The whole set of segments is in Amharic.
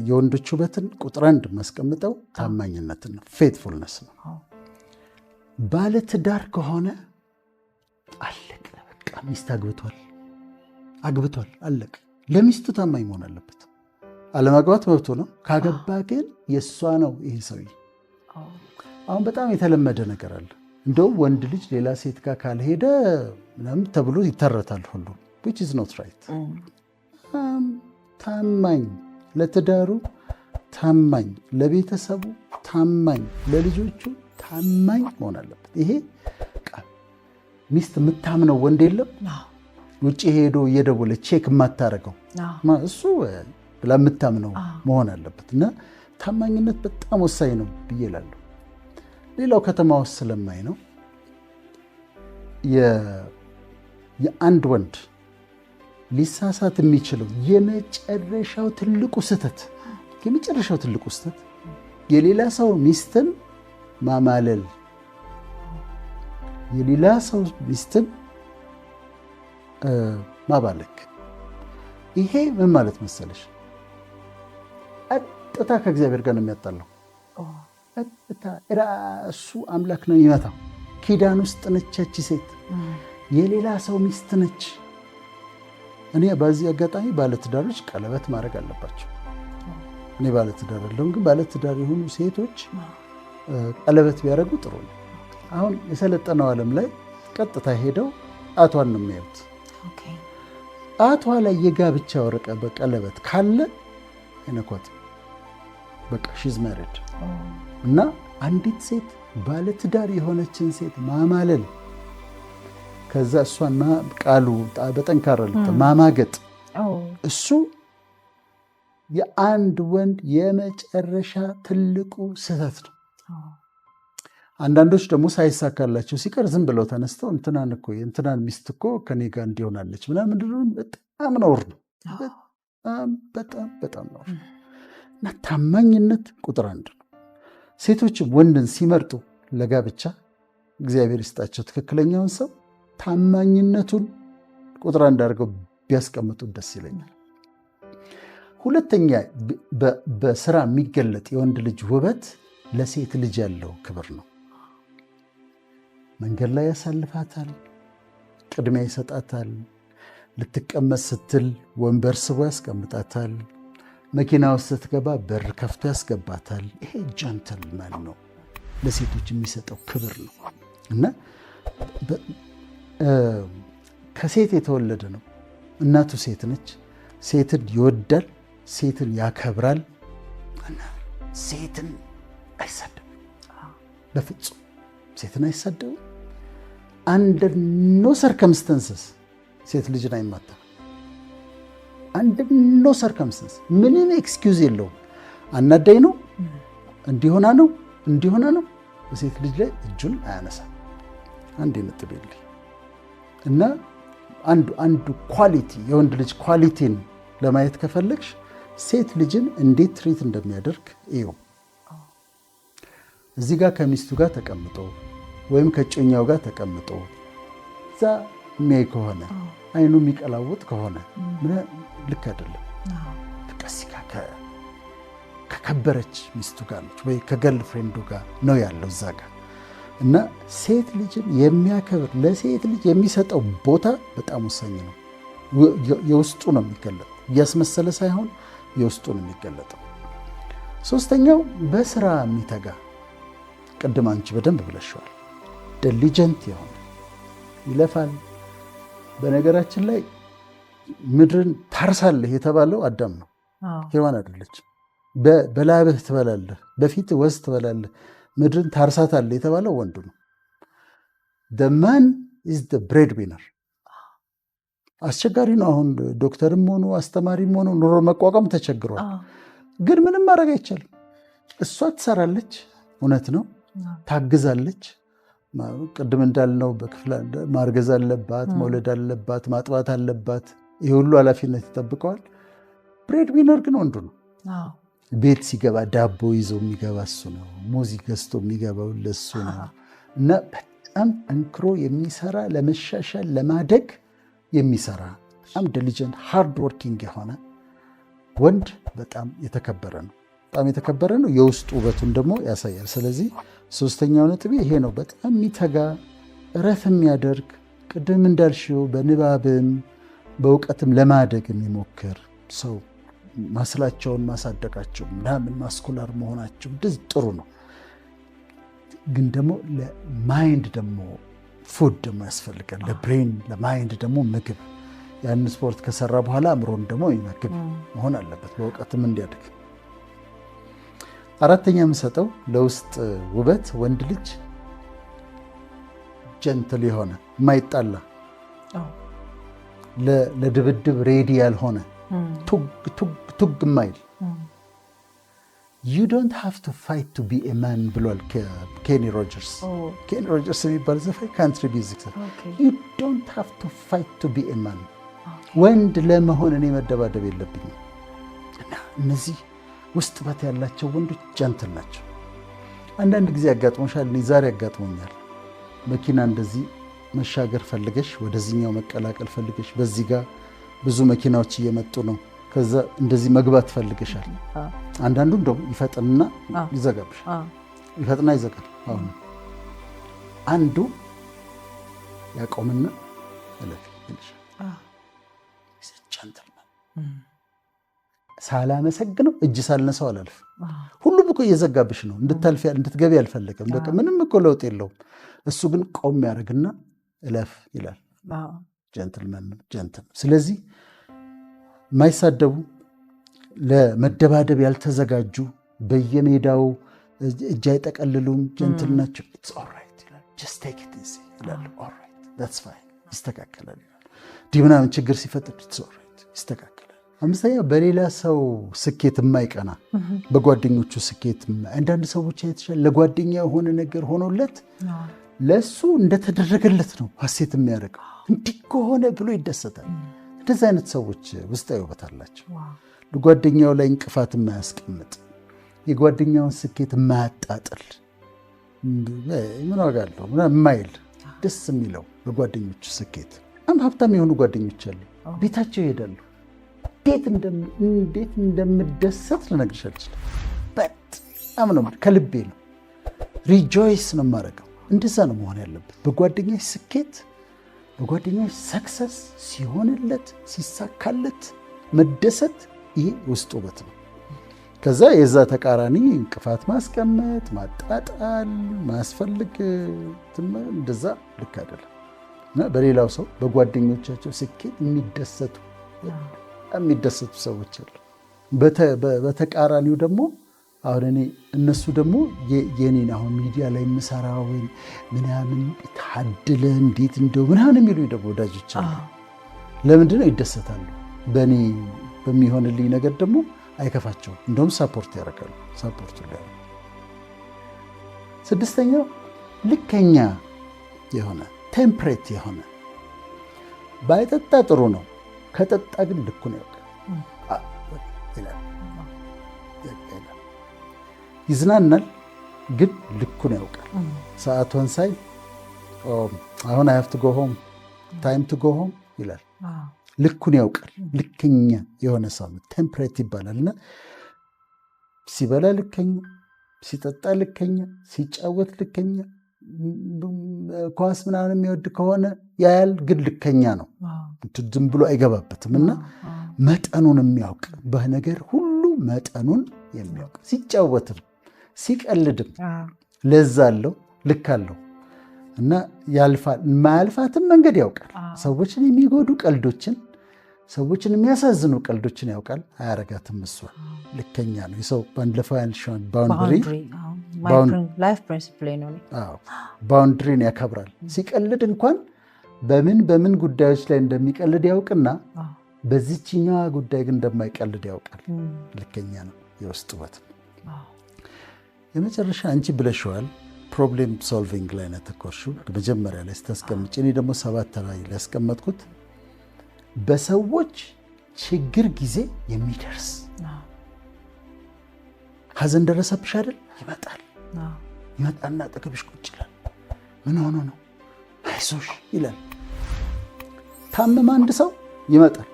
የወንዶች ውበትን ቁጥር 1 ማስቀምጠው ታማኝነትን ነው፣ ፌትፉልነስ ነው። ባለ ትዳር ከሆነ አለቀ በቃ። ሚስት አግብቷል አለቀ። ለሚስቱ ታማኝ መሆን አለበት። አለማግባት መብቱ ነው። ካገባ ግን የእሷ ነው ይሄ ሰውዬ። አሁን በጣም የተለመደ ነገር አለ። እንደውም ወንድ ልጅ ሌላ ሴት ጋር ካልሄደ ምናምን ተብሎ ይተረታል ሁሉ which is not right። ታማኝ ለትዳሩ ታማኝ፣ ለቤተሰቡ ታማኝ፣ ለልጆቹ ታማኝ መሆን አለበት። ይሄ ሚስት የምታምነው ወንድ የለም ውጭ ሄዶ እየደወለ ቼክ የማታረገው እሱ ብላ የምታምነው መሆን አለበት። እና ታማኝነት በጣም ወሳኝ ነው ብዬ እላለሁ። ሌላው ከተማ ውስጥ ስለማይ ነው የአንድ ወንድ ሊሳሳት የሚችለው የመጨረሻው ትልቁ ስህተት የሌላ ሰው ሚስትን ማማለል፣ የሌላ ሰው ሚስትን ማባለክ። ይሄ ምን ማለት መሰለሽ? ቀጥታ ከእግዚአብሔር ጋር ነው የሚያጣለው። ቀጥታ ራሱ አምላክ ነው የሚመታው። ኪዳን ውስጥ ነች ያቺ ሴት፣ የሌላ ሰው ሚስት ነች። እኔ በዚህ አጋጣሚ ባለትዳሮች ቀለበት ማድረግ አለባቸው። እኔ ባለትዳር አይደለሁም፣ ግን ባለትዳር የሆኑ ሴቶች ቀለበት ቢያደርጉ ጥሩ ነው። አሁን የሰለጠነው ዓለም ላይ ቀጥታ ሄደው ጣቷን ነው የሚያዩት። ጣቷ ላይ የጋብቻ ወረቀ በቀለበት ካለ አይነኳት፣ በቃ ሺዝ ማሪድ። እና አንዲት ሴት ባለትዳር የሆነችን ሴት ማማለል፣ ከዛ እሷን ቃሉ በጠንካራ ማማገጥ፣ እሱ የአንድ ወንድ የመጨረሻ ትልቁ ስህተት ነው። አንዳንዶች ደግሞ ሳይሳካላቸው ሲቀር ዝም ብለው ተነስተው እንትናን ሚስት እኮ ከኔ ጋር እንዲሆናለች ምናምን በጣም ነውር ነው። በጣም ነውር ነው። እና ታማኝነት ቁጥር 1 ነው። ሴቶችም ወንድን ሲመርጡ ለጋብቻ እግዚአብሔር ይስጣቸው ትክክለኛውን ሰው ታማኝነቱን ቁጥር 1 አድርገው ቢያስቀምጡት ደስ ይለኛል። ሁለተኛ በስራ የሚገለጥ የወንድ ልጅ ውበት ለሴት ልጅ ያለው ክብር ነው። መንገድ ላይ ያሳልፋታል፣ ቅድሚያ ይሰጣታል፣ ልትቀመጥ ስትል ወንበር ስቦ ያስቀምጣታል፣ መኪና ውስጥ ስትገባ በር ከፍቶ ያስገባታል። ይሄ ጀንትልማን ነው፣ ለሴቶች የሚሰጠው ክብር ነው። እና ከሴት የተወለደ ነው። እናቱ ሴት ነች። ሴትን ይወዳል፣ ሴትን ያከብራል። እና ሴትን አይሳደብም፣ በፍጹም ሴትን አይሳደብም። አንደር ኖ ሰርከምስተንስስ ሴት ልጅን አይማታም። አንደር ኖ ሰርከምስተንስ ምንም ኤክስኪውዝ የለውም። አናዳኝ ነው፣ እንዲሆና ነው፣ በሴት ልጅ ላይ እጁን አያነሳም። አንድ ነጥብ የለኝ። እና አንዱ ኳሊቲ የወንድ ልጅ ኳሊቲን ለማየት ከፈለግሽ ሴት ልጅን እንዴት ትሪት እንደሚያደርግ እዩ። እዚህ ጋር ከሚስቱ ጋር ተቀምጦ ወይም ከጮኛው ጋር ተቀምጦ እዛ የሚያይ ከሆነ አይኑ የሚቀላውጥ ከሆነ ልክ አይደለም። እዚህ ጋር ከከበረች ሚስቱ ጋር ነች ወይ ከገርል ፍሬንዱ ጋር ነው ያለው እዛ ጋር። እና ሴት ልጅን የሚያከብር ለሴት ልጅ የሚሰጠው ቦታ በጣም ወሳኝ ነው። የውስጡ ነው የሚገለጠው፣ እያስመሰለ ሳይሆን የውስጡ ነው የሚገለጠው። ሶስተኛው በስራ የሚተጋ፣ ቅድም አንቺ በደንብ ብለሽዋል። ዲሊጀንት የሆነ ይለፋል። በነገራችን ላይ ምድርን ታርሳለህ የተባለው አዳም ነው፣ ሔዋን አይደለች። በላብህ ትበላለህ፣ በፊት ወዝ ትበላለህ፣ ምድርን ታርሳታለህ የተባለው ወንዱ ነው። the man is the breadwinner። አስቸጋሪ ነው። አሁን ዶክተርም ሆኑ አስተማሪም ሆኑ ኑሮ መቋቋም ተቸግሯል። ግን ምንም ማድረግ አይቻልም። እሷ ትሰራለች፣ እውነት ነው፣ ታግዛለች። ቅድም እንዳልነው በክፍል ማርገዝ አለባት፣ መውለድ አለባት፣ ማጥባት አለባት። ይህ ሁሉ ኃላፊነት ይጠብቀዋል። ብሬድ ዊነር ግን ወንዱ ነው። ቤት ሲገባ ዳቦ ይዞ የሚገባ እሱ ነው። ሙዚ ገዝቶ የሚገባው ለሱ ነው። እና በጣም ጠንክሮ የሚሰራ ለመሻሻል ለማደግ የሚሰራ በጣም ዲሊጀንት ሃርድ ወርኪንግ የሆነ ወንድ በጣም የተከበረ ነው። በጣም የተከበረ ነው። የውስጥ ውበቱን ደግሞ ያሳያል። ስለዚህ ሶስተኛው ነጥቤ ይሄ ነው። በጣም የሚተጋ እረፍ የሚያደርግ ቅድም እንዳልሽው በንባብም በእውቀትም ለማደግ የሚሞክር ሰው ማስላቸውን ማሳደጋቸው ምናምን ማስኩላር መሆናቸው እንደዚህ ጥሩ ነው። ግን ደግሞ ለማይንድ ደግሞ ፉድ ደግሞ ያስፈልጋል። ለብሬን ለማይንድ ደግሞ ምግብ ያን ስፖርት ከሰራ በኋላ አእምሮን ደግሞ ይመግብ መሆን አለበት በእውቀትም እንዲያድግ። አራተኛ የምሰጠው ለውስጥ ውበት ወንድ ልጅ ጀንትል የሆነ የማይጣላ ለድብድብ ሬዲ ያልሆነ ቱግ የማይል you don't have to fight to be a man ብሏል ኬኒ ሮጀርስ። ኬኒ ሮጀርስ የሚባል ዘፋኝ ካንትሪ ሚውዚክ you don't have to fight to be a man ወንድ ለመሆን እኔ መደባደብ የለብኝም። እና እነዚህ ውስጥ በት ያላቸው ወንዶች ጀንትል ናቸው። አንዳንድ ጊዜ ያጋጥሞሻል፣ እኔ ዛሬ ያጋጥሞኛል። መኪና እንደዚህ መሻገር ፈልገሽ ወደዚህኛው መቀላቀል ፈልገሽ በዚህ ጋር ብዙ መኪናዎች እየመጡ ነው። ከዛ እንደዚህ መግባት ፈልገሻል። አንዳንዱ እንደው ይፈጥንና ይዘጋብሻል። ይፈጥና ይዘጋል። አሁን አንዱ ያቆምና እለፊ ይልሻል። ሳላመሰግነው እጅ ሳልነሳው አላልፍ። ሁሉም እኮ እየዘጋብሽ ነው። እንድትገቢ አልፈለገም። በቃ ምንም እኮ ለውጥ የለውም። እሱ ግን ቆም ያደርግና እለፍ ይላል። ጀንትልመን ጀንትል። ስለዚህ የማይሳደቡ ለመደባደብ ያልተዘጋጁ በየሜዳው እጅ አይጠቀልሉም፣ ጀንትል ናቸው። ኢትስ ኦልራይት ይላል። ጀስት ቴክ ኢት ኢዚ ይላል። ኦልራይት ዳትስ ፋይን ይስተካከላል ይላል። ምናምን ችግር ሲፈጥር ኢትስ ኦልራይት ይስተካከላል። አምስተኛ በሌላ ሰው ስኬት የማይቀና በጓደኞቹ ስኬት። አንዳንድ ሰዎች አይተሻል፣ ለጓደኛ የሆነ ነገር ሆኖለት ለሱ እንደተደረገለት ነው ሐሴት የሚያደርገው። እንዲህ ከሆነ ብሎ ይደሰታል። እንደዚህ አይነት ሰዎች ውስጣዊ ውበት አላቸው። ለጓደኛው ላይ እንቅፋት የማያስቀምጥ፣ የጓደኛውን ስኬት የማያጣጥል፣ ምን ዋጋ አለው የማይል፣ ደስ የሚለው በጓደኞቹ ስኬት። ሀብታም የሆኑ ጓደኞች አሉ። ቤታቸው ይሄዳሉ። እንዴት እንደምደሰት ልነግርሽ አልችልም። በጣም ነው ከልቤ ነው ሪጆይስ ነው የማደርገው። እንደዛ ነው መሆን ያለበት። በጓደኛሽ ስኬት በጓደኛሽ ሰክሰስ ሲሆንለት ሲሳካለት መደሰት፣ ይሄ ውስጥ ውበት ነው። ከዛ የዛ ተቃራኒ እንቅፋት ማስቀመጥ፣ ማጣጣል፣ ማስፈልግ እንደዛ ልክ አይደለም። በሌላው ሰው በጓደኞቻቸው ስኬት የሚደሰቱ ሰዎች አሉ። በተቃራኒው ደግሞ አሁን እነሱ ደግሞ የኔን አሁን ሚዲያ ላይ የምሰራው ምናምን ታድለ እንዴት እንደው ምናምን የሚሉ ደግሞ ወዳጆች አሉ። ለምንድን ነው ይደሰታሉ? በእኔ በሚሆንልኝ ነገር ደግሞ አይከፋቸውም። እንደውም ሳፖርት ያደርጋሉ። ሳፖርቱ ላይ ስድስተኛው ልከኛ የሆነ ቴምፕሬት የሆነ ባይጠጣ ጥሩ ነው፣ ከጠጣ ግን ልኩን ያውቃል። ይዝናናል ግን ልኩን ያውቃል። ሰዓቷን ሳይ አሁን አይ ሃቭ ቱ ጎ ሆም ታይም ቱ ጎ ሆም ይላል። ልኩን ያውቃል። ልከኛ የሆነ ሰው ቴምፕሬት ይባላል። እና ሲበላ ልከኛ፣ ሲጠጣ ልከኛ፣ ሲጫወት ልከኛ፣ ኳስ ምናምን የሚወድ ከሆነ ያያል፣ ግን ልከኛ ነው። ዝም ብሎ አይገባበትም። እና መጠኑን የሚያውቅ በነገር ሁሉ መጠኑን የሚያውቅ ሲጫወትም ሲቀልድም ለዛ አለው፣ ልክ አለው እና ያልፋል። የማያልፋትን መንገድ ያውቃል። ሰዎችን የሚጎዱ ቀልዶችን፣ ሰዎችን የሚያሳዝኑ ቀልዶችን ያውቃል። አያረጋትም። እሷ ልከኛ ነው። የሰው ባለፈው ያልሽውን ባውንድሪን ያከብራል። ሲቀልድ እንኳን በምን ጉዳዮች ላይ እንደሚቀልድ ያውቅና በዚችኛዋ ጉዳይ ግን እንደማይቀልድ ያውቃል። ልከኛ ነው። የውስጥ ውበት ነው። የመጨረሻ አንቺ ብለሽዋል፣ ፕሮብሌም ሶልቪንግ ላይ ነው ያተኮርሽው መጀመሪያ ላይ ስታስቀምጪ። እኔ ደግሞ 7 ላይ ያስቀመጥኩት በሰዎች ችግር ጊዜ የሚደርስ ሐዘን ደረሰብሽ አይደል? ይመጣና አጠገብሽ ቁጭ ይላል። ምን ሆኖ ነው? አይዞሽ ይላል። ታመመ አንድ ሰው ይመጣል።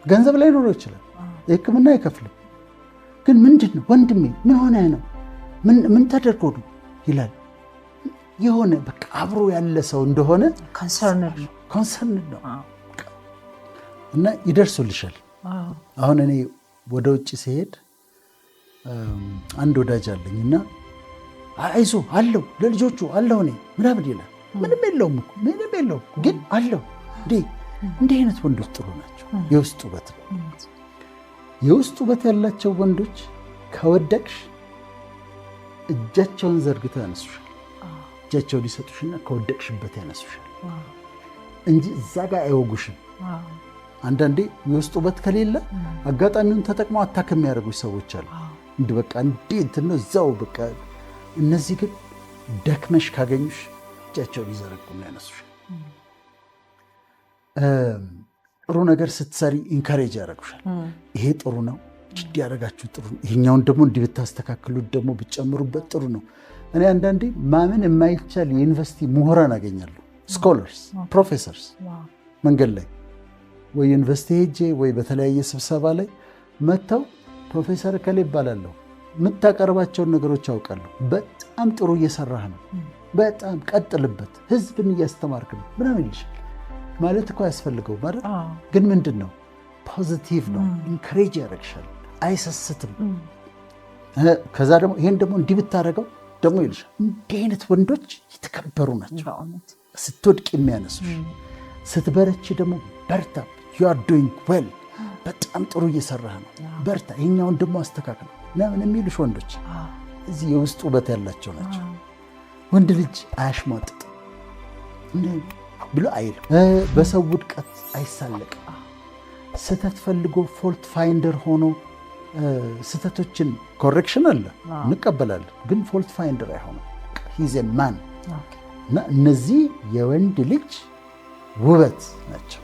ገንዘብ ላይ ኖሮ ይችላል። ሕክምና አይከፍልም። ግን ምንድን ነው ወንድሜ ምን ሆነ ነው ምን ተደርጎ ነው ይላል። የሆነ በቃ አብሮ ያለ ሰው እንደሆነ ኮንሰርን ነው እና ይደርሱልሻል። አሁን እኔ ወደ ውጭ ሲሄድ አንድ ወዳጅ አለኝ እና አይዞ አለው ለልጆቹ አለው እኔ ምናምን ይላል። ምንም የለውም እኮ ምንም የለውም፣ ግን አለው። እንዲህ አይነት ወንዶች ጥሩ ናቸው። የውስጥ ውበት ነው። የውስጥ ውበት ያላቸው ወንዶች ከወደቅሽ እጃቸውን ዘርግተው ያነሱሻል። እጃቸውን ሊሰጡሽና ከወደቅሽበት ያነሱሻል እንጂ እዛ ጋር አይወጉሽም። አንዳንዴ የውስጥ ውበት ከሌለ አጋጣሚውን ተጠቅመው አታክ የሚያደርጉሽ ሰዎች አሉ። እንዲህ በቃ እንዴት ነው እዛው በቃ። እነዚህ ግን ደክመሽ ካገኙሽ እጃቸውን ሊዘረጉና ያነሱሻል። ጥሩ ነገር ስትሰሪ ኢንካሬጅ ያደርጉሻል። ይሄ ጥሩ ነው፣ ጅድ ያደረጋችሁ ጥሩ ነው፣ ይሄኛውን ደግሞ እንዲህ ብታስተካክሉት ደግሞ ብትጨምሩበት ጥሩ ነው። እኔ አንዳንዴ ማመን የማይቻል የዩኒቨርሲቲ ምሁራን አገኛለሁ። ስኮለርስ፣ ፕሮፌሰርስ መንገድ ላይ ወይ ዩኒቨርሲቲ ሄጄ ወይ በተለያየ ስብሰባ ላይ መጥተው ፕሮፌሰር ከሌ ይባላለሁ፣ የምታቀርባቸውን ነገሮች አውቃለሁ፣ በጣም ጥሩ እየሰራህ ነው፣ በጣም ቀጥልበት፣ ህዝብን እያስተማርክ ነው ምናምን ይልሻል። ማለት እኮ ያስፈልገው ማለት ግን ምንድን ነው ፖዚቲቭ ነው፣ ኢንካሬጅ ያደርግሻል፣ አይሰስትም። ከዛ ደግሞ ይሄን ደግሞ እንዲህ ብታደርገው ደግሞ ይልሻል። እንዲህ አይነት ወንዶች የተከበሩ ናቸው። ስትወድቅ የሚያነሱሽ፣ ስትበረች ደግሞ በርታ፣ you are doing well፣ በጣም ጥሩ እየሰራህ ነው፣ በርታ፣ ይሄኛውን ደግሞ አስተካክል ምናምን የሚሉሽ ወንዶች እዚህ የውስጥ ውበት ያላቸው ናቸው። ወንድ ልጅ አያሽሟጥጥ ብሎ አይልም። በሰው ውድቀት አይሳለቅም። ስህተት ፈልጎ ፎልት ፋይንደር ሆኖ ስህተቶችን ኮሬክሽን አለ እንቀበላለን፣ ግን ፎልት ፋይንደር አይሆንም። ሂዝ ማን እና እነዚህ የወንድ ልጅ ውበት ናቸው።